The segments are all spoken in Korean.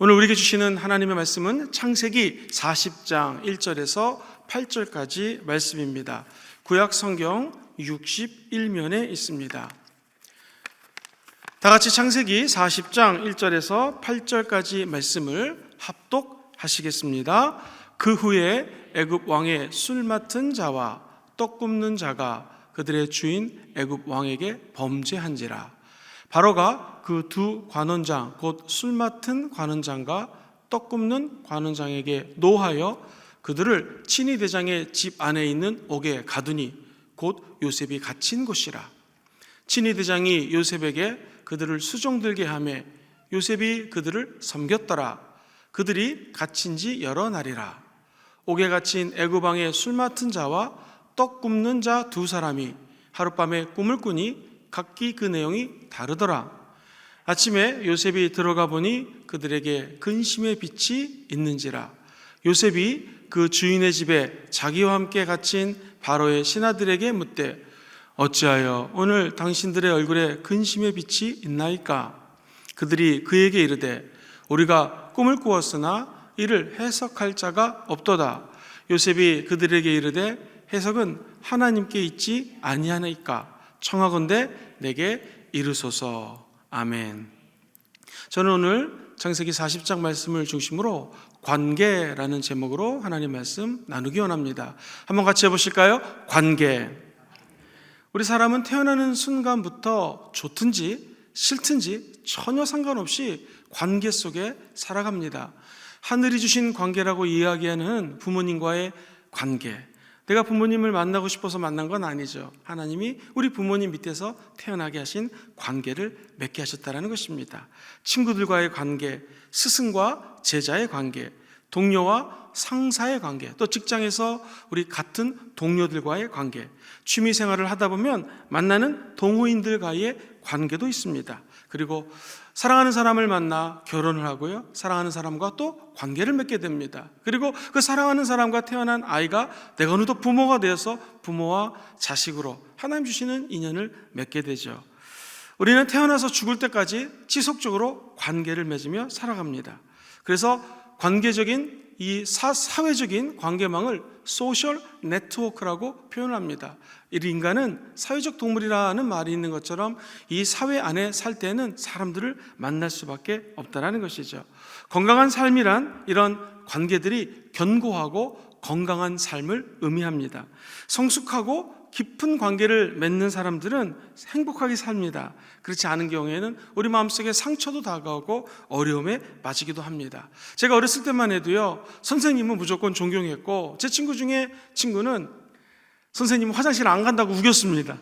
오늘 우리에게 주시는 하나님의 말씀은 창세기 40장 1절에서 8절까지 말씀입니다. 구약 성경 61면에 있습니다. 다 같이 창세기 40장 1절에서 8절까지 말씀을 합독하시겠습니다. 그 후에 애굽 왕의 술 맡은 자와 떡 굽는 자가 그들의 주인 애굽 왕에게 범죄한지라. 바로가 그 두 관원장 곧 술 맡은 관원장과 떡 굽는 관원장에게 노하여 그들을 친위 대장의 집 안에 있는 옥에 가두니 곧 요셉이 갇힌 곳이라. 친위 대장이 요셉에게 그들을 수종들게 하매 요셉이 그들을 섬겼더라. 그들이 갇힌 지 여러 날이라. 옥에 갇힌 애굽 왕의 술 맡은 자와 떡 굽는 자 두 사람이 하룻밤에 꿈을 꾸니 각기 그 내용이 다르더라. 아침에 요셉이 들어가 보니 그들에게 근심의 빛이 있는지라. 요셉이 그 주인의 집에 자기와 함께 갇힌 바로의 신하들에게 묻되 어찌하여 오늘 당신들의 얼굴에 근심의 빛이 있나이까? 그들이 그에게 이르되 우리가 꿈을 꾸었으나 이를 해석할 자가 없도다. 요셉이 그들에게 이르되 해석은 하나님께 있지 아니하나이까? 청하건대 내게 이르소서. 아멘. 저는 오늘 창세기 40장 말씀을 중심으로 관계라는 제목으로 하나님 말씀 나누기 원합니다. 한번 같이 해보실까요? 관계. 우리 사람은 태어나는 순간부터 좋든지 싫든지 전혀 상관없이 관계 속에 살아갑니다. 하늘이 주신 관계라고 이야기하는 부모님과의 관계. 내가 부모님을 만나고 싶어서 만난 건 아니죠. 하나님이 우리 부모님 밑에서 태어나게 하신 관계를 맺게 하셨다는 것입니다. 친구들과의 관계, 스승과 제자의 관계, 동료와 상사의 관계, 또 직장에서 우리 같은 동료들과의 관계, 취미 생활을 하다 보면 만나는 동호인들과의 관계도 있습니다. 그리고 사랑하는 사람을 만나 결혼을 하고요, 사랑하는 사람과 또 관계를 맺게 됩니다. 그리고 그 사랑하는 사람과 태어난 아이가 내가 어느덧 부모가 되어서 부모와 자식으로 하나님 주시는 인연을 맺게 되죠. 우리는 태어나서 죽을 때까지 지속적으로 관계를 맺으며 살아갑니다. 그래서 관계적인 이 사회적인 관계망을 소셜 네트워크라고 표현합니다. 이 인간은 사회적 동물이라는 말이 있는 것처럼 이 사회 안에 살 때는 사람들을 만날 수밖에 없다는 것이죠. 건강한 삶이란 이런 관계들이 견고하고 건강한 삶을 의미합니다. 성숙하고 깊은 관계를 맺는 사람들은 행복하게 삽니다. 그렇지 않은 경우에는 우리 마음속에 상처도 다가오고 어려움에 빠지기도 합니다. 제가 어렸을 때만 해도요, 선생님은 무조건 존경했고 제 친구 중에 친구는 선생님은 화장실 안 간다고 우겼습니다.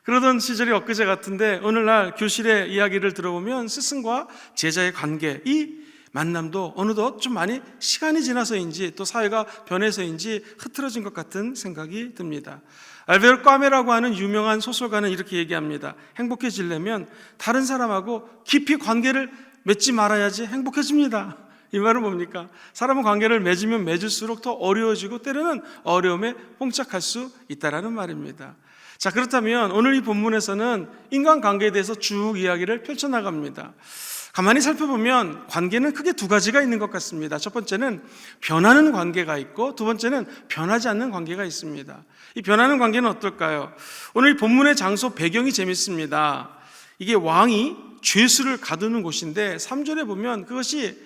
그러던 시절이 엊그제 같은데 오늘날 교실의 이야기를 들어보면 스승과 제자의 관계, 이 만남도 어느덧 좀 많이 시간이 지나서인지 또 사회가 변해서인지 흐트러진 것 같은 생각이 듭니다. 알베르 까메라고 하는 유명한 소설가는 이렇게 얘기합니다. 행복해지려면 다른 사람하고 깊이 관계를 맺지 말아야지 행복해집니다. 이 말은 뭡니까? 사람은 관계를 맺으면 맺을수록 더 어려워지고 때로는 어려움에 봉착할 수 있다는 말입니다. 자, 그렇다면 오늘 이 본문에서는 인간관계에 대해서 쭉 이야기를 펼쳐나갑니다. 가만히 살펴보면 관계는 크게 두 가지가 있는 것 같습니다. 첫 번째는 변하는 관계가 있고 두 번째는 변하지 않는 관계가 있습니다. 이 변하는 관계는 어떨까요? 오늘 이 본문의 장소 배경이 재밌습니다. 이게 왕이 죄수를 가두는 곳인데 3절에 보면 그것이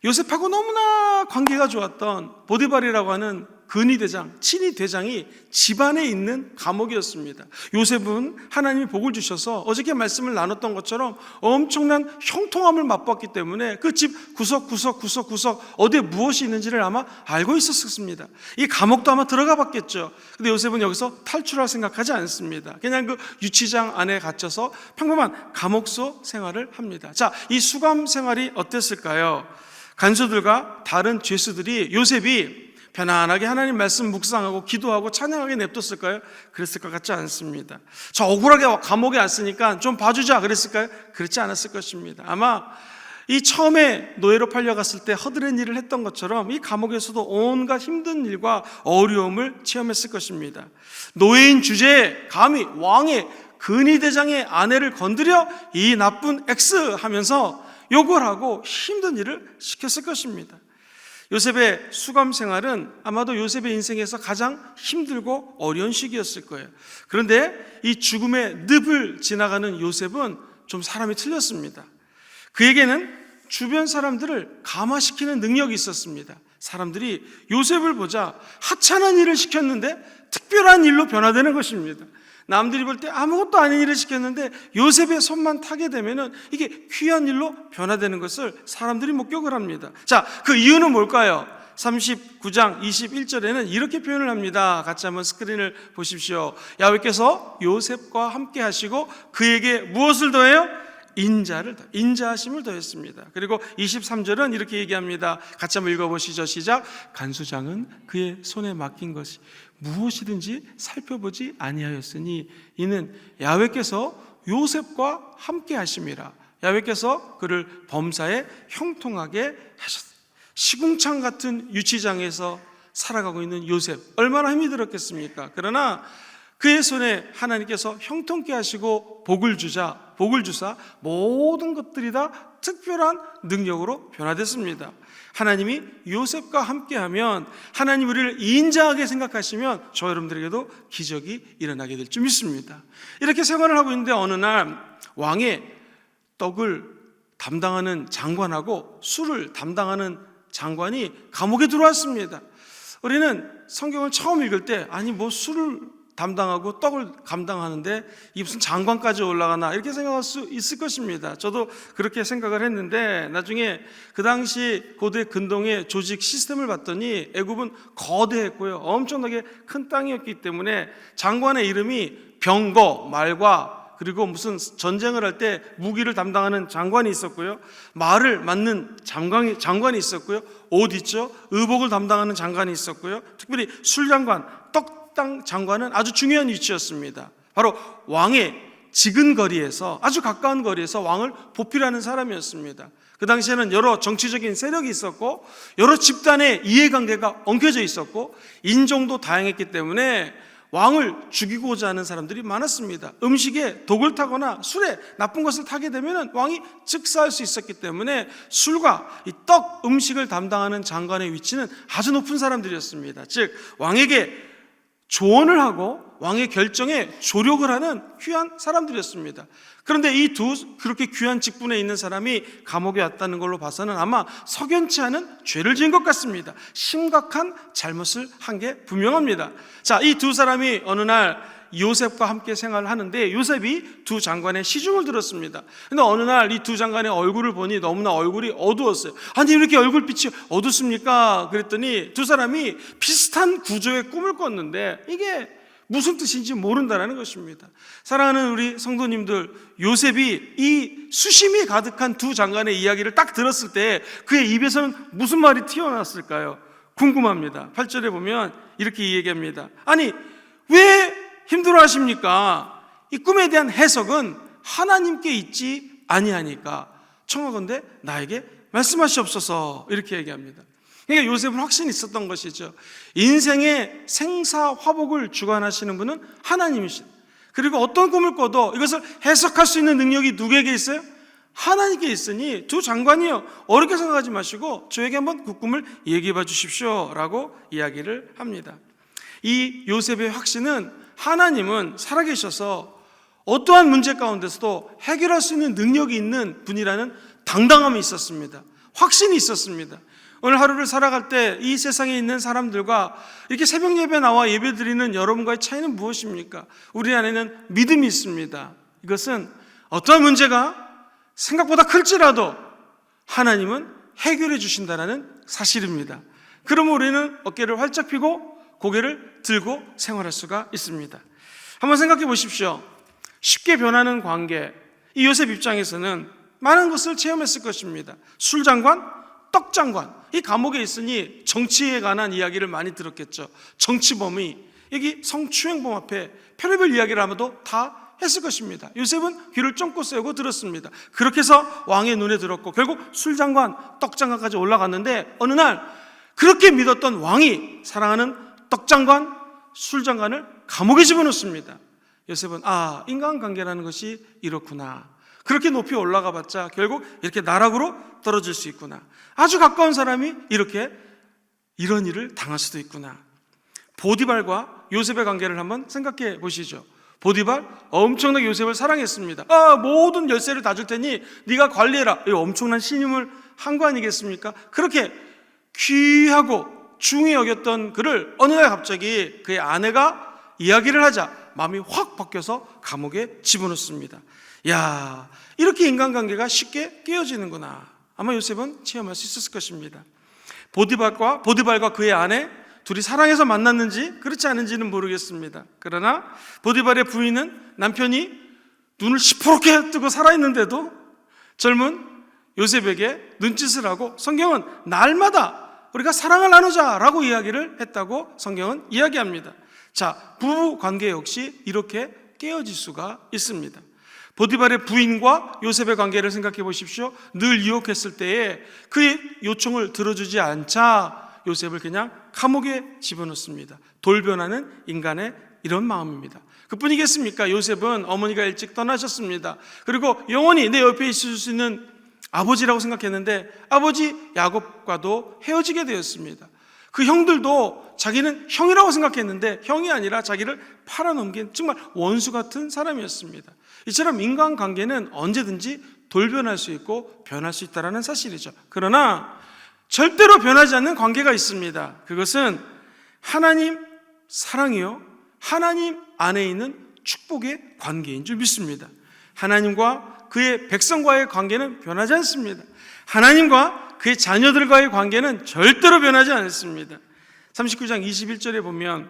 요셉하고 너무나 관계가 좋았던 보디발이라고 하는 근위대장, 친위대장이 집안에 있는 감옥이었습니다. 요셉은 하나님이 복을 주셔서 어저께 말씀을 나눴던 것처럼 엄청난 형통함을 맛봤기 때문에 그 집 구석구석 어디에 무엇이 있는지를 아마 알고 있었습니다. 이 감옥도 아마 들어가 봤겠죠. 근데 요셉은 여기서 탈출할 생각하지 않습니다. 그냥 그 유치장 안에 갇혀서 평범한 감옥소 생활을 합니다. 자, 이 수감 생활이 어땠을까요? 간수들과 다른 죄수들이 요셉이 편안하게 하나님 말씀 묵상하고 기도하고 찬양하게 냅뒀을까요? 그랬을 것 같지 않습니다. 저 억울하게 감옥에 왔으니까 좀 봐주자 그랬을까요? 그렇지 않았을 것입니다. 아마 이 처음에 노예로 팔려갔을 때 허드렛 일을 했던 것처럼 이 감옥에서도 온갖 힘든 일과 어려움을 체험했을 것입니다. 노예인 주제에 감히 왕의 근위대장의 아내를 건드려 이 나쁜 X 하면서 욕을 하고 힘든 일을 시켰을 것입니다. 요셉의 수감 생활은 아마도 요셉의 인생에서 가장 힘들고 어려운 시기였을 거예요. 그런데 이 죽음의 늪을 지나가는 요셉은 좀 사람이 틀렸습니다. 그에게는 주변 사람들을 감화시키는 능력이 있었습니다. 사람들이 요셉을 보자 하찮은 일을 시켰는데 특별한 일로 변화되는 것입니다. 남들이 볼 때 아무것도 아닌 일을 시켰는데 요셉의 손만 타게 되면은 이게 귀한 일로 변화되는 것을 사람들이 목격을 합니다. 자, 그 이유는 뭘까요? 39장 21절에는 이렇게 표현을 합니다. 같이 한번 스크린을 보십시오. 야훼께서 요셉과 함께 하시고 그에게 무엇을 더해요? 인자하심을 더했습니다. 그리고 23절은 이렇게 얘기합니다. 같이 한번 읽어보시죠. 시작. 간수장은 그의 손에 맡긴 것이 무엇이든지 살펴보지 아니하였으니 이는 야훼께서 요셉과 함께 하심이라. 야훼께서 그를 범사에 형통하게 하셨다. 시궁창 같은 유치장에서 살아가고 있는 요셉, 얼마나 힘이 들었겠습니까? 그러나 그의 손에 하나님께서 형통케 하시고 복을 주사 모든 것들이 다 특별한 능력으로 변화됐습니다. 하나님이 요셉과 함께하면, 하나님 우리를 인자하게 생각하시면 저 여러분들에게도 기적이 일어나게 될 줄 믿습니다. 이렇게 생활을 하고 있는데 어느 날 왕의 떡을 담당하는 장관하고 술을 담당하는 장관이 감옥에 들어왔습니다. 우리는 성경을 처음 읽을 때 아니 뭐 술을 담당하고 떡을 감당하는데 이 무슨 장관까지 올라가나 이렇게 생각할 수 있을 것입니다. 저도 그렇게 생각을 했는데 나중에 그 당시 고대 근동의 조직 시스템을 봤더니 애굽은 거대했고요, 엄청나게 큰 땅이었기 때문에 장관의 이름이 병거, 말과 그리고 무슨 전쟁을 할 때 무기를 담당하는 장관이 있었고요, 말을 맡는 장관이 있었고요, 옷 있죠, 의복을 담당하는 장관이 있었고요, 특별히 술장관, 떡당 장관은 아주 중요한 위치였습니다. 바로 왕의 지근거리에서, 아주 가까운 거리에서 왕을 보필하는 사람이었습니다. 그 당시에는 여러 정치적인 세력이 있었고 여러 집단의 이해관계가 엉켜져 있었고 인종도 다양했기 때문에 왕을 죽이고자 하는 사람들이 많았습니다. 음식에 독을 타거나 술에 나쁜 것을 타게 되면 왕이 즉사할 수 있었기 때문에 술과 이 떡, 음식을 담당하는 장관의 위치는 아주 높은 사람들이었습니다. 즉 왕에게 조언을 하고 왕의 결정에 조력을 하는 귀한 사람들이었습니다. 그런데 이 두 그렇게 귀한 직분에 있는 사람이 감옥에 왔다는 걸로 봐서는 아마 석연치 않은 죄를 지은 것 같습니다. 심각한 잘못을 한 게 분명합니다. 자, 이 두 사람이 어느 날 요셉과 함께 생활을 하는데 요셉이 두 장관의 시중을 들었습니다. 근데 어느 날 이 두 장관의 얼굴을 보니 너무나 얼굴이 어두웠어요. 아니 왜 이렇게 얼굴빛이 어둡습니까? 그랬더니 두 사람이 비슷한 구조의 꿈을 꿨는데 이게 무슨 뜻인지 모른다는 것입니다. 사랑하는 우리 성도님들, 요셉이 이 수심이 가득한 두 장관의 이야기를 딱 들었을 때 그의 입에서는 무슨 말이 튀어나왔을까요? 궁금합니다. 8절에 보면 이렇게 얘기합니다. 아니 왜 힘들어 하십니까? 이 꿈에 대한 해석은 하나님께 있지 아니하니까 청하건대 나에게 말씀하시옵소서, 이렇게 얘기합니다. 그러니까 요셉은 확신이 있었던 것이죠. 인생의 생사화복을 주관하시는 분은 하나님이신, 그리고 어떤 꿈을 꿔도 이것을 해석할 수 있는 능력이 누구에게 있어요? 하나님께 있으니 두 장관이요, 어렵게 생각하지 마시고 저에게 한번 그 꿈을 얘기해 봐 주십시오 라고 이야기를 합니다. 이 요셉의 확신은 하나님은 살아계셔서 어떠한 문제 가운데서도 해결할 수 있는 능력이 있는 분이라는 당당함이 있었습니다. 확신이 있었습니다. 오늘 하루를 살아갈 때 이 세상에 있는 사람들과 이렇게 새벽 예배 나와 예배 드리는 여러분과의 차이는 무엇입니까? 우리 안에는 믿음이 있습니다. 이것은 어떠한 문제가 생각보다 클지라도 하나님은 해결해 주신다는 사실입니다. 그러면 우리는 어깨를 활짝 펴고 고개를 들고 생활할 수가 있습니다. 한번 생각해 보십시오. 쉽게 변하는 관계, 이 요셉 입장에서는 많은 것을 체험했을 것입니다. 술장관, 떡장관, 이 감옥에 있으니 정치에 관한 이야기를 많이 들었겠죠. 정치범이 여기 성추행범 앞에 별의별 이야기를 아마도 다 했을 것입니다. 요셉은 귀를 쫑긋 세우고 들었습니다. 그렇게 해서 왕의 눈에 들었고 결국 술장관, 떡장관까지 올라갔는데 어느 날 그렇게 믿었던 왕이 사랑하는 떡장관, 술장관을 감옥에 집어넣습니다. 요셉은 인간관계라는 것이 이렇구나. 그렇게 높이 올라가 봤자 결국 이렇게 나락으로 떨어질 수 있구나. 아주 가까운 사람이 이렇게 이런 일을 당할 수도 있구나. 보디발과 요셉의 관계를 한번 생각해 보시죠. 보디발 엄청나게 요셉을 사랑했습니다. 모든 열쇠를 다 줄 테니 네가 관리해라. 이 엄청난 신임을 한 거 아니겠습니까? 그렇게 귀하고 중히 여겼던 그를 어느 날 갑자기 그의 아내가 이야기를 하자 마음이 확 바뀌어서 감옥에 집어넣습니다. 야, 이렇게 인간관계가 쉽게 깨어지는구나. 아마 요셉은 체험할 수 있었을 것입니다. 보디발과 그의 아내 둘이 사랑해서 만났는지 그렇지 않은지는 모르겠습니다. 그러나 보디발의 부인은 남편이 눈을 시퍼렇게 뜨고 살아있는데도 젊은 요셉에게 눈짓을 하고 성경은 날마다 우리가 사랑을 나누자라고 이야기를 했다고 성경은 이야기합니다. 자, 부부 관계 역시 이렇게 깨어질 수가 있습니다. 보디발의 부인과 요셉의 관계를 생각해 보십시오. 늘 유혹했을 때에 그의 요청을 들어주지 않자 요셉을 그냥 감옥에 집어넣습니다. 돌변하는 인간의 이런 마음입니다. 그뿐이겠습니까? 요셉은 어머니가 일찍 떠나셨습니다. 그리고 영원히 내 옆에 있을 수 있는 아버지라고 생각했는데 아버지 야곱과도 헤어지게 되었습니다. 그 형들도 자기는 형이라고 생각했는데 형이 아니라 자기를 팔아넘긴 정말 원수 같은 사람이었습니다. 이처럼 인간관계는 언제든지 돌변할 수 있고 변할 수 있다는 사실이죠. 그러나 절대로 변하지 않는 관계가 있습니다. 그것은 하나님 사랑이요, 하나님 안에 있는 축복의 관계인 줄 믿습니다. 하나님과 그의 백성과의 관계는 변하지 않습니다. 하나님과 그의 자녀들과의 관계는 절대로 변하지 않습니다. 39장 21절에 보면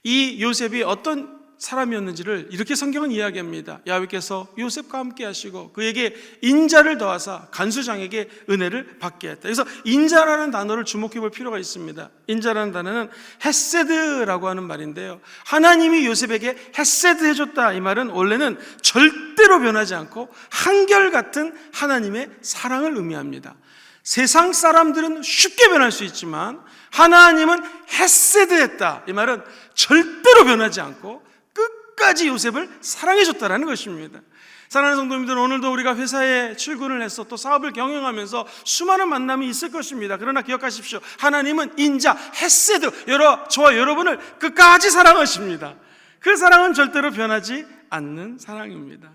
이 요셉이 어떤 사람이었는지를 이렇게 성경은 이야기합니다. 야훼께서 요셉과 함께 하시고 그에게 인자를 더하사 간수장에게 은혜를 받게 했다. 그래서 인자라는 단어를 주목해 볼 필요가 있습니다. 인자라는 단어는 헤세드라고 하는 말인데요, 하나님이 요셉에게 헤세드 해줬다, 이 말은 원래는 절대로 변하지 않고 한결같은 하나님의 사랑을 의미합니다. 세상 사람들은 쉽게 변할 수 있지만 하나님은 헤세드 했다, 이 말은 절대로 변하지 않고 끝까지 요셉을 사랑해줬다는 것입니다. 사랑하는 성도님들, 오늘도 우리가 회사에 출근을 해서 또 사업을 경영하면서 수많은 만남이 있을 것입니다. 그러나 기억하십시오. 하나님은 인자, 헤세드, 저와 여러분을 끝까지 사랑하십니다. 그 사랑은 절대로 변하지 않는 사랑입니다.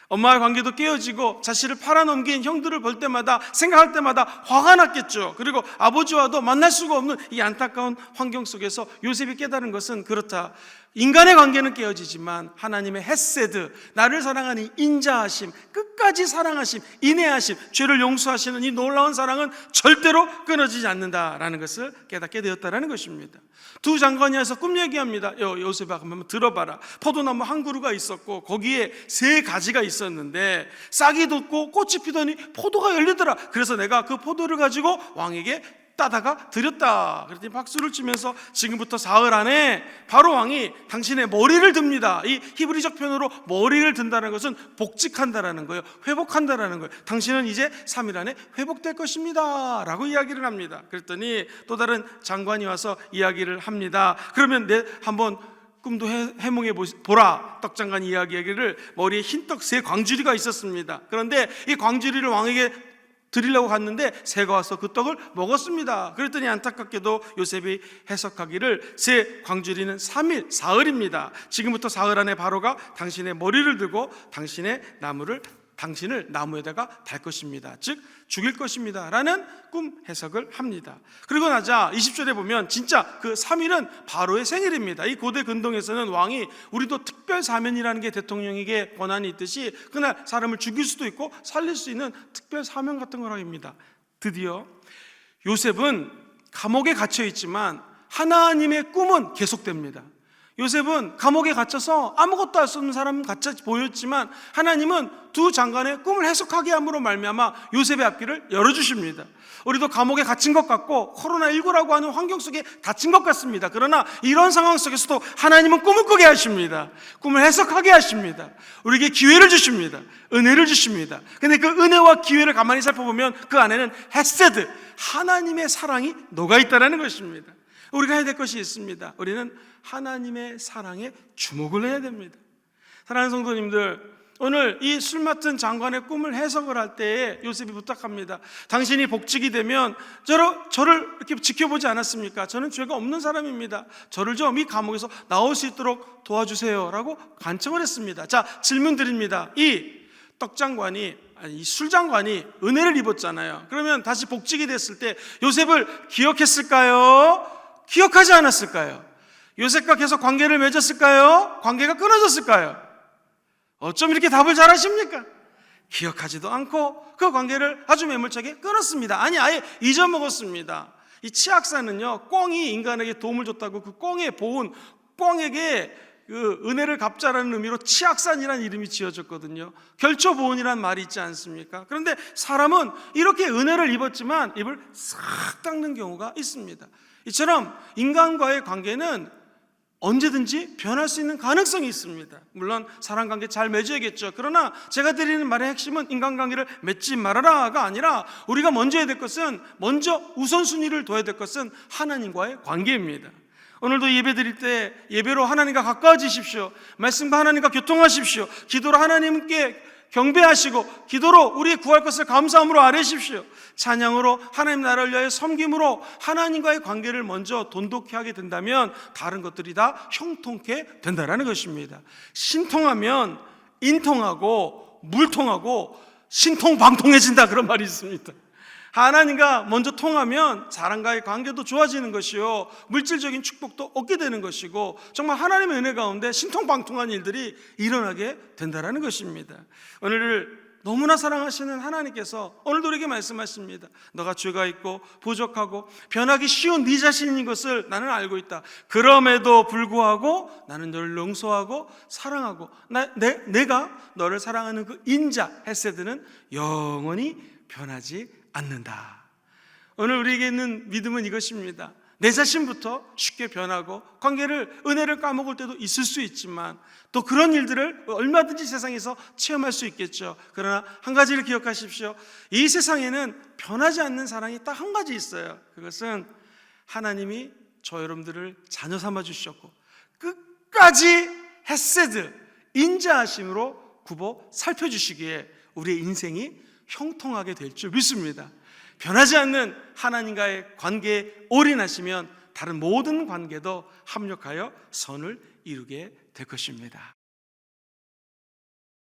엄마와 관계도 깨어지고 자신을 팔아넘긴 형들을 볼 때마다, 생각할 때마다 화가 났겠죠. 그리고 아버지와도 만날 수가 없는 이 안타까운 환경 속에서 요셉이 깨달은 것은 그렇다. 인간의 관계는 깨어지지만 하나님의 헤세드, 나를 사랑하는 인자하심, 끝까지 사랑하심, 인애하심, 죄를 용서하시는 이 놀라운 사랑은 절대로 끊어지지 않는다라는 것을 깨닫게 되었다는 것입니다. 두 장관이 와서 꿈 얘기합니다. 요셉아, 한번 들어봐라. 포도나무 한 그루가 있었고 거기에 3가지가 있었는데 싹이 돋고 꽃이 피더니 포도가 열리더라. 그래서 내가 그 포도를 가지고 왕에게 따다가 드렸다. 그랬더니 박수를 치면서 지금부터 사흘 안에 바로 왕이 당신의 머리를 듭니다. 이 히브리적 표현으로 머리를 든다는 것은 복직한다라는 거예요. 회복한다라는 거예요. 당신은 이제 3일 안에 회복될 것입니다 라고 이야기를 합니다. 그랬더니 또 다른 장관이 와서 이야기를 합니다. 그러면 한번 꿈도 해몽해 보라. 떡장관 이야기를 머리에 흰떡 3광주리가 있었습니다. 그런데 이 광주리를 왕에게 드리려고 갔는데 새가 와서 그 떡을 먹었습니다. 그랬더니 안타깝게도 요셉이 해석하기를 3광주리는 3일, 사흘입니다. 지금부터 사흘 안에 바로가 당신의 머리를 들고 당신을 나무에다가 달 것입니다. 즉 죽일 것입니다 라는 꿈 해석을 합니다. 그리고 나자 20절에 보면 진짜 그 3일은 바로의 생일입니다. 이 고대 근동에서는 왕이, 우리도 특별 사면이라는 게 대통령에게 권한이 있듯이 그날 사람을 죽일 수도 있고 살릴 수 있는 특별 사면 같은 거랍니다. 드디어 요셉은 감옥에 갇혀 있지만 하나님의 꿈은 계속됩니다. 요셉은 감옥에 갇혀서 아무것도 할 수 없는 사람 같이 보였지만 하나님은 두 장관의 꿈을 해석하게 함으로 말미암아 요셉의 앞길을 열어주십니다. 우리도 감옥에 갇힌 것 같고 코로나19라고 하는 환경 속에 갇힌 것 같습니다. 그러나 이런 상황 속에서도 하나님은 꿈을 꾸게 하십니다. 꿈을 해석하게 하십니다. 우리에게 기회를 주십니다. 은혜를 주십니다. 근데 그 은혜와 기회를 가만히 살펴보면 그 안에는 헤세드, 하나님의 사랑이 녹아있다는 것입니다. 우리가 해야 될 것이 있습니다. 우리는 하나님의 사랑에 주목을 해야 됩니다. 사랑하는 성도님들, 오늘 이 술 맡은 장관의 꿈을 해석을 할 때에 요셉이 부탁합니다. 당신이 복직이 되면 저를 이렇게 지켜보지 않았습니까? 저는 죄가 없는 사람입니다. 저를 좀 이 감옥에서 나올 수 있도록 도와주세요 라고 간청을 했습니다. 자, 질문 드립니다. 이 떡장관이, 아니, 이 술장관이 은혜를 입었잖아요. 그러면 다시 복직이 됐을 때 요셉을 기억했을까요? 기억하지 않았을까요? 요셉과 계속 관계를 맺었을까요? 관계가 끊어졌을까요? 어쩜 이렇게 답을 잘하십니까? 기억하지도 않고 그 관계를 아주 매몰차게 끊었습니다. 아니, 아예 잊어먹었습니다. 이 치악사는요, 꿩이 인간에게 도움을 줬다고 그 꿩의 보은, 꿩에게 그 은혜를 갚자라는 의미로 치악산이라는 이름이 지어졌거든요. 결초보은이라는 말이 있지 않습니까? 그런데 사람은 이렇게 은혜를 입었지만 입을 싹 닦는 경우가 있습니다. 이처럼 인간과의 관계는 언제든지 변할 수 있는 가능성이 있습니다. 물론 사람관계 잘 맺어야겠죠. 그러나 제가 드리는 말의 핵심은 인간관계를 맺지 말아라가 아니라 우리가 먼저 해야 될 것은, 먼저 우선순위를 둬야 될 것은 하나님과의 관계입니다. 오늘도 예배 드릴 때 예배로 하나님과 가까워지십시오. 말씀과 하나님과 교통하십시오. 기도로 하나님께 경배하시고 기도로 우리의 구할 것을 감사함으로 아뢰십시오. 찬양으로 하나님 나라를 위하여 섬김으로 하나님과의 관계를 먼저 돈독히 하게 된다면 다른 것들이 다 형통케 된다는 것입니다. 신통하면 인통하고 물통하고 신통방통해진다, 그런 말이 있습니다. 하나님과 먼저 통하면 사람과의 관계도 좋아지는 것이요, 물질적인 축복도 얻게 되는 것이고, 정말 하나님의 은혜 가운데 신통방통한 일들이 일어나게 된다는 것입니다. 오늘을 너무나 사랑하시는 하나님께서 오늘도 우리에게 말씀하십니다. 너가 죄가 있고 부족하고 변하기 쉬운 네 자신인 것을 나는 알고 있다. 그럼에도 불구하고 나는 너를 용서하고 사랑하고 내가 너를 사랑하는 그 인자 헤세드는 영원히 변하지 않는다. 오늘 우리에게 있는 믿음은 이것입니다. 내 자신부터 쉽게 변하고 관계를, 은혜를 까먹을 때도 있을 수 있지만 또 그런 일들을 얼마든지 세상에서 체험할 수 있겠죠. 그러나 한 가지를 기억하십시오. 이 세상에는 변하지 않는 사랑이 딱 한 가지 있어요. 그것은 하나님이 저 여러분들을 자녀 삼아 주셨고 끝까지 헤세드, 인자하심으로 굽어 살펴주시기에 우리의 인생이 형통하게 될 줄 믿습니다. 변하지 않는 하나님과의 관계에 올인하시면 다른 모든 관계도 합력하여 선을 이루게 될 것입니다.